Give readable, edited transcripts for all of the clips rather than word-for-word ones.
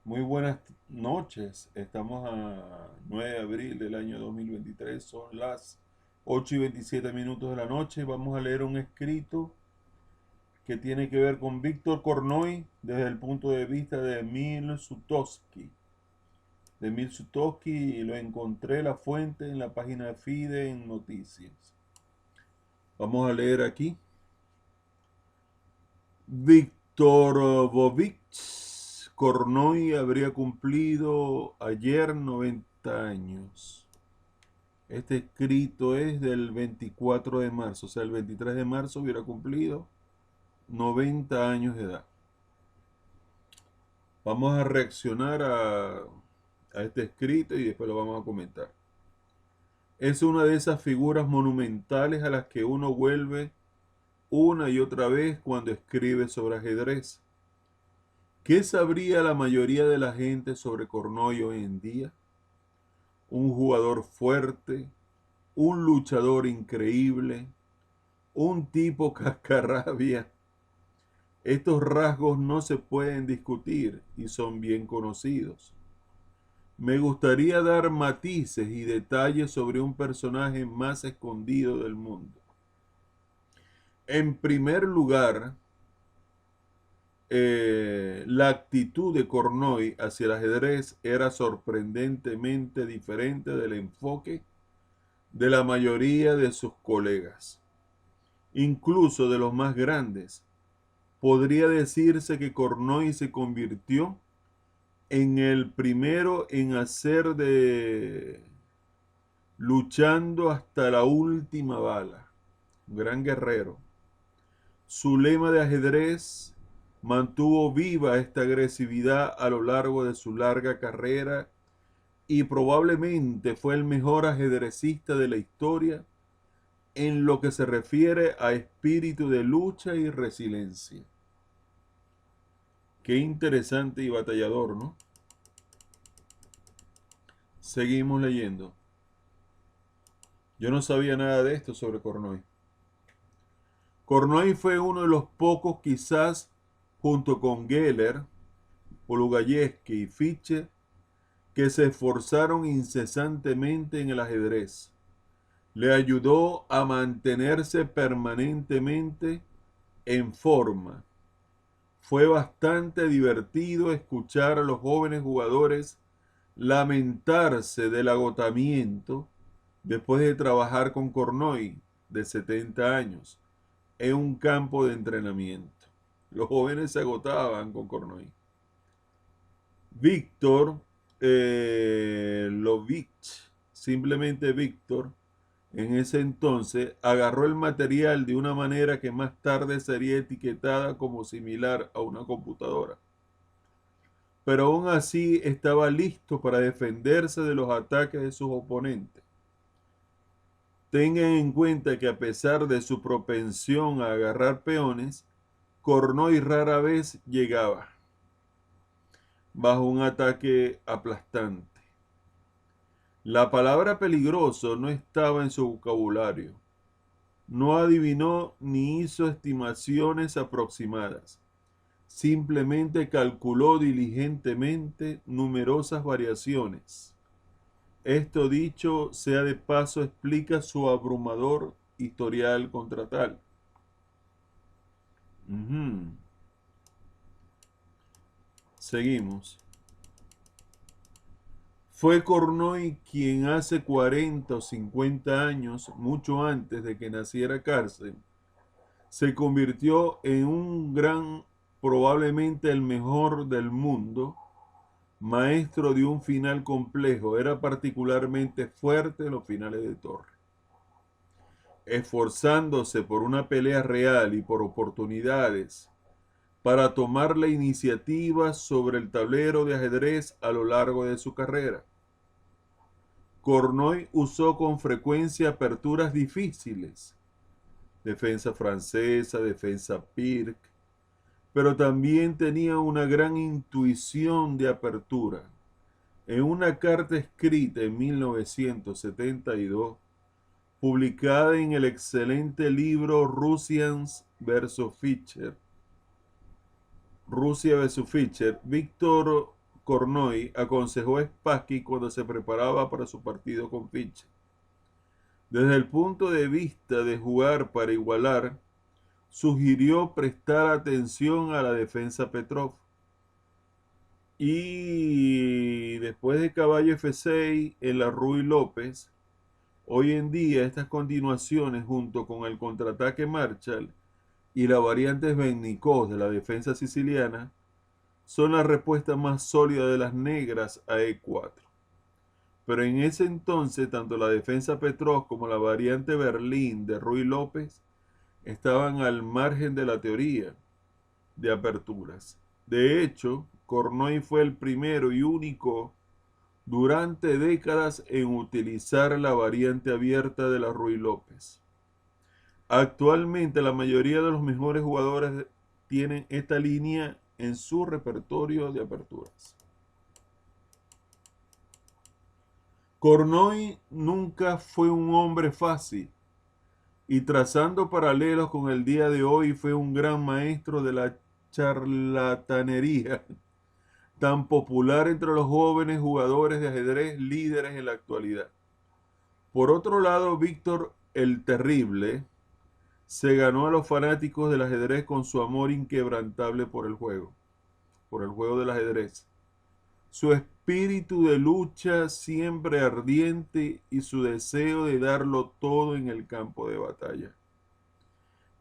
Muy buenas noches. Estamos a 9 de abril del año 2023. Son las 8 y 27 minutos de la noche. Vamos a leer un escrito que tiene que ver con Víctor Kornoy desde el punto de vista de Emil Sutovsky. De Emil Sutovsky, y lo encontré la fuente en la página de FIDE en Noticias. Vamos a leer aquí. Víctor Vovich Kornoy habría cumplido ayer 90 años. Este escrito es del 24 de marzo, o sea, el 23 de marzo hubiera cumplido 90 años de edad. Vamos a reaccionar a este escrito y después lo vamos a comentar. Es una de esas figuras monumentales a las que uno vuelve una y otra vez cuando escribe sobre ajedrez. ¿Qué sabría la mayoría de la gente sobre Kornoy hoy en día? Un jugador fuerte, un luchador increíble, un tipo cascarrabia. Estos rasgos no se pueden discutir y son bien conocidos. Me gustaría dar matices y detalles sobre un personaje más escondido del mundo. En primer lugar, la actitud de Kornoy hacia el ajedrez era sorprendentemente diferente del enfoque de la mayoría de sus colegas, incluso de los más grandes. Podría decirse que Kornoy se convirtió en el primero en hacer de luchando hasta la última bala, un gran guerrero. Su lema de ajedrez mantuvo viva esta agresividad a lo largo de su larga carrera y probablemente fue el mejor ajedrecista de la historia en lo que se refiere a espíritu de lucha y resiliencia. Qué interesante y batallador, ¿no? Seguimos leyendo. Yo no sabía nada de esto sobre Kornoy. Kornoy fue uno de los pocos, quizás junto con Geller, Polugayeski y Fischer, que se esforzaron incesantemente en el ajedrez. Le ayudó a mantenerse permanentemente en forma. Fue bastante divertido escuchar a los jóvenes jugadores lamentarse del agotamiento después de trabajar con Kornoy, de 70 años, en un campo de entrenamiento. Los jóvenes se agotaban con Kornoy. Víctor Lovich, simplemente Víctor, en ese entonces agarró el material de una manera que más tarde sería etiquetada como similar a una computadora. Pero aún así estaba listo para defenderse de los ataques de sus oponentes. Tengan en cuenta que a pesar de su propensión a agarrar peones, Kornoy rara vez llegaba bajo un ataque aplastante. La palabra peligroso no estaba en su vocabulario. No adivinó ni hizo estimaciones aproximadas. Simplemente calculó diligentemente numerosas variaciones. Esto dicho sea de paso explica su abrumador historial contra tal. Seguimos. Fue Kornoy quien hace 40 o 50 años, mucho antes de que naciera Carsten, se convirtió en un gran, probablemente el mejor del mundo, maestro de un final complejo. Era particularmente fuerte en los finales de torre, esforzándose por una pelea real y por oportunidades para tomar la iniciativa sobre el tablero de ajedrez a lo largo de su carrera. Kornoy usó con frecuencia aperturas difíciles, defensa francesa, defensa Pirc, pero también tenía una gran intuición de apertura. En una carta escrita en 1972, publicada en el excelente libro Russians vs. Fischer, Rusia vs. Fischer, Víctor Kornoy aconsejó a Spassky cuando se preparaba para su partido con Fitch. Desde el punto de vista de jugar para igualar, sugirió prestar atención a la defensa Petrov. Y después de Caballo F6 en la Ruy López, hoy en día estas continuaciones junto con el contraataque Marshall y la variante Svennikov de la defensa siciliana son la respuesta más sólida de las negras a E4. Pero en ese entonces tanto la defensa Petrov como la variante Berlín de Ruy López estaban al margen de la teoría de aperturas. De hecho, Kornoy fue el primero y único durante décadas en utilizar la variante abierta de la Ruy López. Actualmente la mayoría de los mejores jugadores tienen esta línea en su repertorio de aperturas. Kornoy nunca fue un hombre fácil y trazando paralelos con el día de hoy fue un gran maestro de la charlatanería, tan popular entre los jóvenes jugadores de ajedrez líderes en la actualidad. Por otro lado, Víctor el Terrible se ganó a los fanáticos del ajedrez con su amor inquebrantable por el juego del ajedrez. Su espíritu de lucha siempre ardiente y su deseo de darlo todo en el campo de batalla.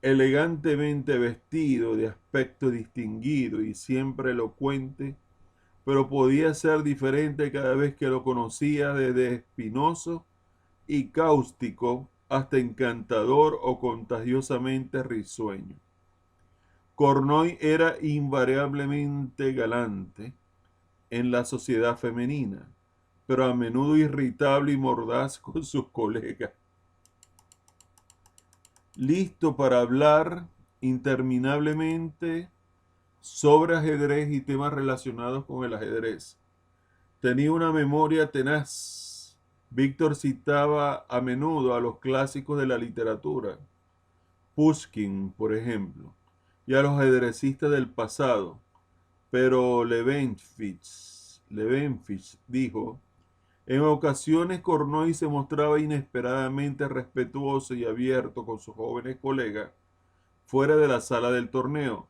Elegantemente vestido, de aspecto distinguido y siempre elocuente, pero podía ser diferente cada vez que lo conocía, desde espinoso y cáustico hasta encantador o contagiosamente risueño. Kornoy era invariablemente galante en la sociedad femenina, pero a menudo irritable y mordaz con sus colegas. Listo para hablar interminablemente sobre ajedrez y temas relacionados con el ajedrez. Tenía una memoria tenaz. Víctor citaba a menudo a los clásicos de la literatura, Pushkin, por ejemplo, y a los ajedrecistas del pasado. Pero Levenfich dijo, en ocasiones Kornoy se mostraba inesperadamente respetuoso y abierto con sus jóvenes colegas fuera de la sala del torneo,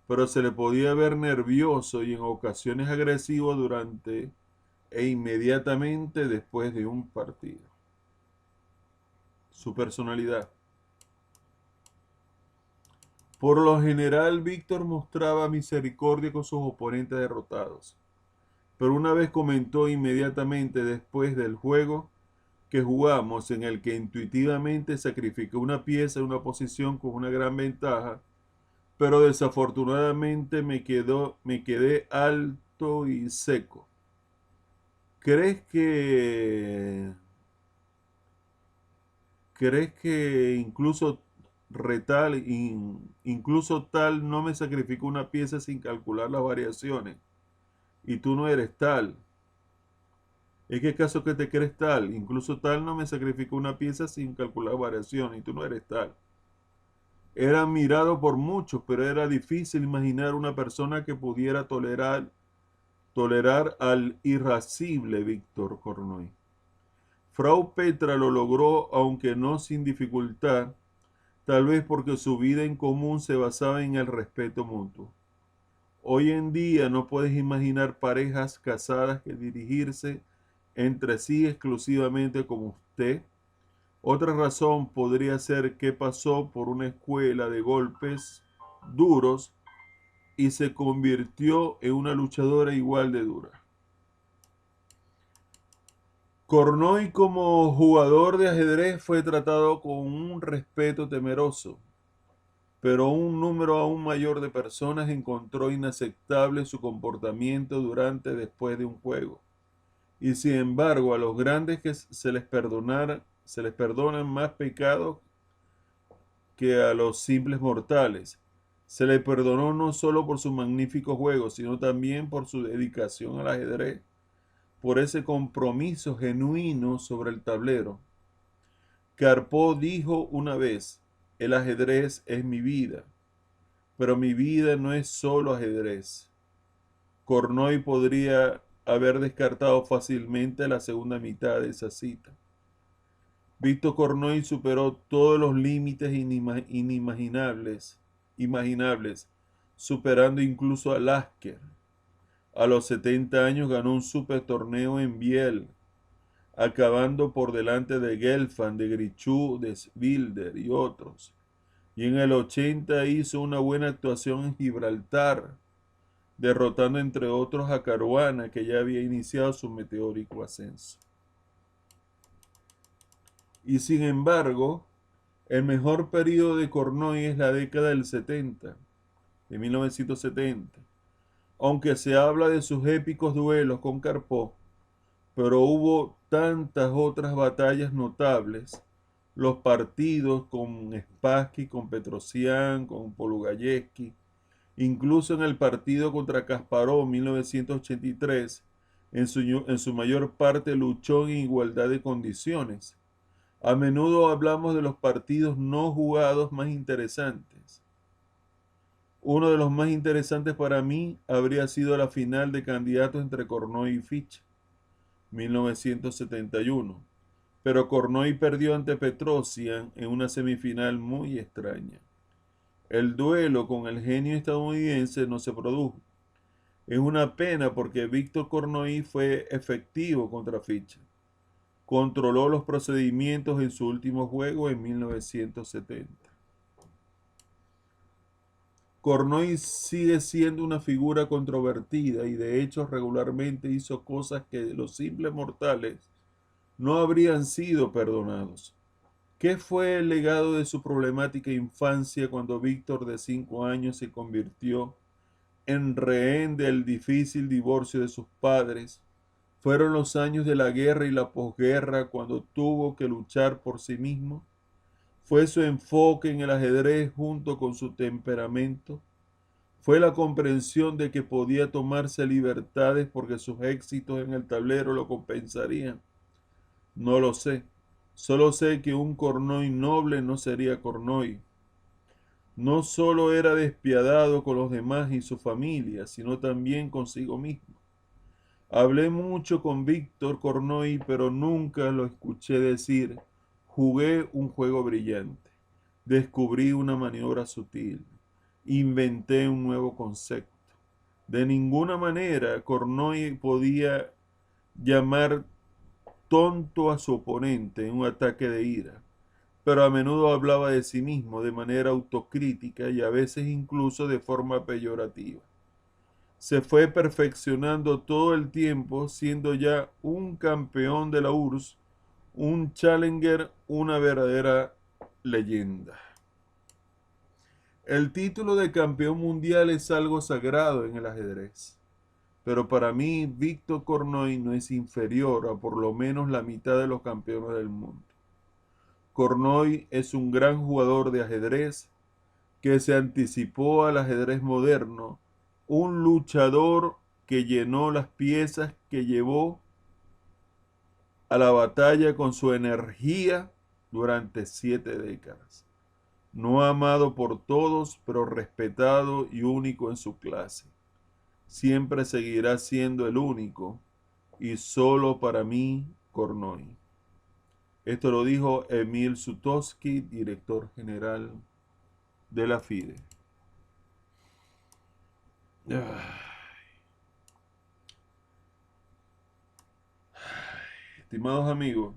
pero se le podía ver nervioso y en ocasiones agresivo durante e inmediatamente después de un partido. Su personalidad. Por lo general, Víctor mostraba misericordia con sus oponentes derrotados, pero una vez comentó inmediatamente después del juego que jugamos en el que intuitivamente sacrificó una pieza en una posición con una gran ventaja, pero desafortunadamente me quedé alto y seco. ¿Crees que incluso tal no me sacrificó una pieza sin calcular las variaciones? Y tú no eres tal. ¿Es que caso que te crees tal? Incluso tal no me sacrificó una pieza sin calcular variaciones y tú no eres tal. Era admirado por muchos, pero era difícil imaginar una persona que pudiera tolerar al irascible Víctor Kornoy. Frau Petra lo logró, aunque no sin dificultad, tal vez porque su vida en común se basaba en el respeto mutuo. Hoy en día no puedes imaginar parejas casadas que dirigirse entre sí exclusivamente como usted. Otra razón podría ser que pasó por una escuela de golpes duros y se convirtió en una luchadora igual de dura. Kornoy como jugador de ajedrez fue tratado con un respeto temeroso, pero un número aún mayor de personas encontró inaceptable su comportamiento después de un juego. Y sin embargo, a los grandes que se les perdonan más pecados que a los simples mortales. Se les perdonó no solo por su magnífico juego, sino también por su dedicación al ajedrez, por ese compromiso genuino sobre el tablero. Karpov dijo una vez, el ajedrez es mi vida, pero mi vida no es solo ajedrez. Kornoy podría haber descartado fácilmente la segunda mitad de esa cita. Víctor Kornoy superó todos los límites imaginables, superando incluso a Lasker. A los 70 años ganó un super torneo en Biel, acabando por delante de Gelfand, de Grichuk, de Wilder y otros. Y en el 80 hizo una buena actuación en Gibraltar, derrotando entre otros a Caruana, que ya había iniciado su meteórico ascenso. Y sin embargo, el mejor periodo de Kornoy es la década del 70, de 1970, aunque se habla de sus épicos duelos con Karpov, pero hubo tantas otras batallas notables, los partidos con Spassky, con Petrosian, con Polugayeski, incluso en el partido contra Kasparov en 1983, en su mayor parte luchó en igualdad de condiciones. A menudo hablamos de los partidos no jugados más interesantes. Uno de los más interesantes para mí habría sido la final de candidatos entre Kornoy y Fitch, 1971. Pero Kornoy perdió ante Petrosian en una semifinal muy extraña. El duelo con el genio estadounidense no se produjo. Es una pena porque Víctor Kornoy fue efectivo contra Fitch. Controló los procedimientos en su último juego en 1970. Kornoy sigue siendo una figura controvertida y de hecho regularmente hizo cosas que los simples mortales no habrían sido perdonados. ¿Qué fue el legado de su problemática infancia cuando Víctor de 5 años se convirtió en rehén del difícil divorcio de sus padres? ¿Fueron los años de la guerra y la posguerra cuando tuvo que luchar por sí mismo? ¿Fue su enfoque en el ajedrez junto con su temperamento? ¿Fue la comprensión de que podía tomarse libertades porque sus éxitos en el tablero lo compensarían? No lo sé. Solo sé que un Kornoy noble no sería Kornoy. No solo era despiadado con los demás y su familia, sino también consigo mismo. Hablé mucho con Víctor Kornoy, pero nunca lo escuché decir: jugué un juego brillante, descubrí una maniobra sutil, inventé un nuevo concepto. De ninguna manera Kornoy podía llamar tonto a su oponente en un ataque de ira, pero a menudo hablaba de sí mismo de manera autocrítica y a veces incluso de forma peyorativa. Se fue perfeccionando todo el tiempo, siendo ya un campeón de la URSS, un challenger, una verdadera leyenda. El título de campeón mundial es algo sagrado en el ajedrez, pero para mí Víctor Kornoy no es inferior a por lo menos la mitad de los campeones del mundo. Kornoy es un gran jugador de ajedrez que se anticipó al ajedrez moderno, un luchador que llenó las piezas que llevó a la batalla con su energía durante 7 décadas. No amado por todos, pero respetado y único en su clase. Siempre seguirá siendo el único y solo para mí, Kornoy. Esto lo dijo Emil Sutovsky, director general de la FIDE. Estimados amigos,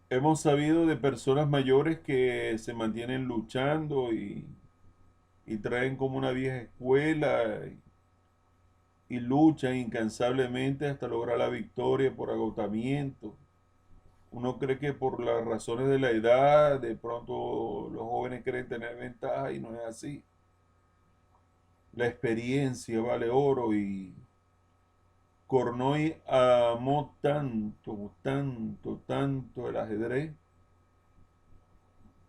hemos sabido de personas mayores que se mantienen luchando y traen como una vieja escuela y luchan incansablemente hasta lograr la victoria por agotamiento. Uno cree que por las razones de la edad, de pronto los jóvenes quieren tener ventaja y no es así. La experiencia vale oro y Kornoy amó tanto, tanto, tanto el ajedrez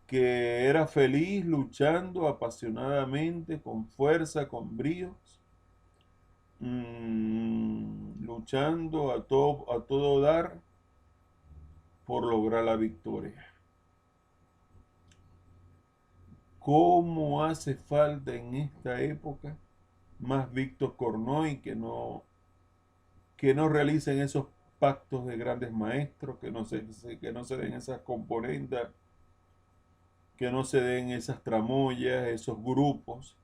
que era feliz luchando apasionadamente, con fuerza, con bríos, luchando a todo dar por lograr la victoria. ¿Cómo hace falta en esta época más Víctor Cornoy que no realicen esos pactos de grandes maestros, que no se den esas componendas, que no se den esas tramoyas, esos grupos,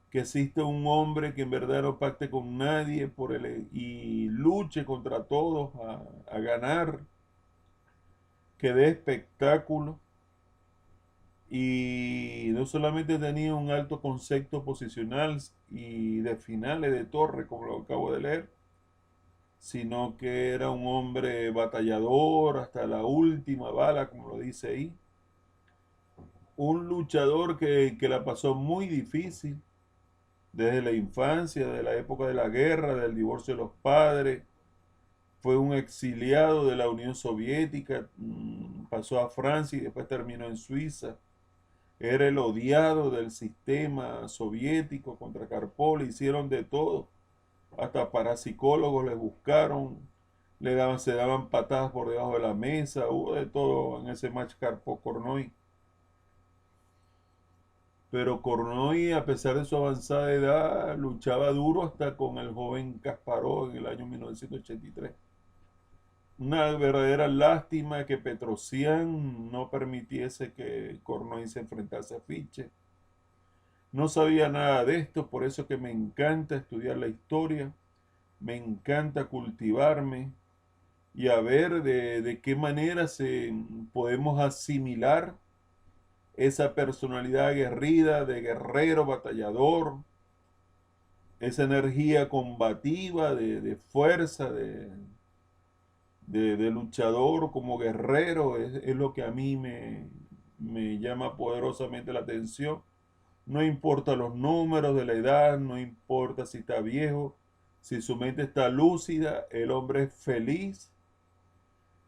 que exista un hombre que en verdad no pacte con nadie y luche contra todos a ganar, que dé espectáculo. Y no solamente tenía un alto concepto posicional y de finales de torre, como lo acabo de leer, sino que era un hombre batallador hasta la última bala, como lo dice ahí. Un luchador que la pasó muy difícil desde la infancia, de la época de la guerra, del divorcio de los padres. Fue un exiliado de la Unión Soviética, pasó a Francia y después terminó en Suiza. Era el odiado del sistema soviético contra Karpov, le hicieron de todo. Hasta parapsicólogos le buscaron, se daban patadas por debajo de la mesa, hubo de todo en ese match Karpov-Kornoy. Pero Kornoy, a pesar de su avanzada edad, luchaba duro hasta con el joven Kasparov en el año 1983. Una verdadera lástima que Petrosian no permitiese que Kornoy se enfrentase a Fischer. No sabía nada de esto, por eso que me encanta estudiar la historia, me encanta cultivarme y a ver de qué manera podemos asimilar esa personalidad aguerrida de guerrero, batallador, esa energía combativa, de fuerza, de luchador como guerrero, es lo que a mí me llama poderosamente la atención. No importa los números de la edad, no importa si está viejo, si su mente está lúcida, el hombre es feliz.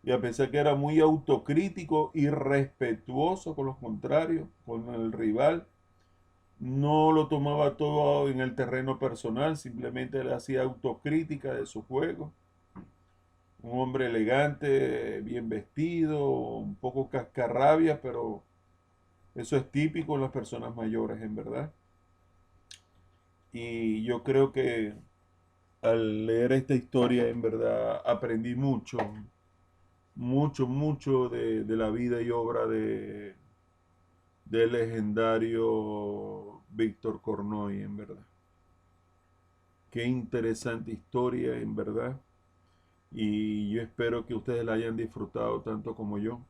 Y a pesar que era muy autocrítico y respetuoso con los contrarios, con el rival, no lo tomaba todo en el terreno personal, simplemente le hacía autocrítica de su juego. Un hombre elegante, bien vestido, un poco cascarrabia, pero eso es típico en las personas mayores, en verdad. Y yo creo que al leer esta historia, en verdad, aprendí mucho, mucho de la vida y obra del legendario Víctor Cornoy, en verdad. Qué interesante historia, en verdad. Y yo espero que ustedes la hayan disfrutado tanto como yo.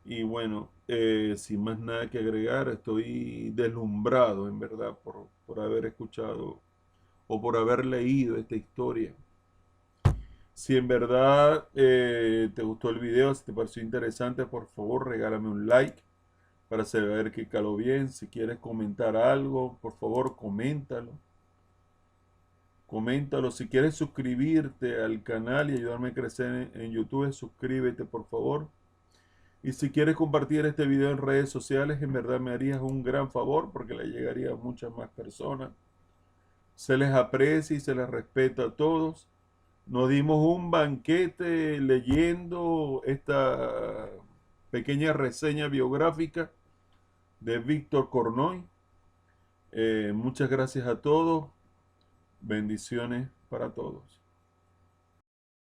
Y bueno, sin más nada que agregar, estoy deslumbrado, en verdad, por haber escuchado o por haber leído esta historia. Si en verdad te gustó el video, si te pareció interesante, por favor regálame un like para saber que caló bien. Si quieres comentar algo, por favor coméntalo. Coméntalo. Si quieres suscribirte al canal y ayudarme a crecer en YouTube, suscríbete por favor. Y si quieres compartir este video en redes sociales, en verdad me harías un gran favor porque le llegaría a muchas más personas. Se les aprecia y se les respeta a todos. Nos dimos un banquete leyendo esta pequeña reseña biográfica de Víctor Cornoy. Muchas gracias a todos. Bendiciones para todos.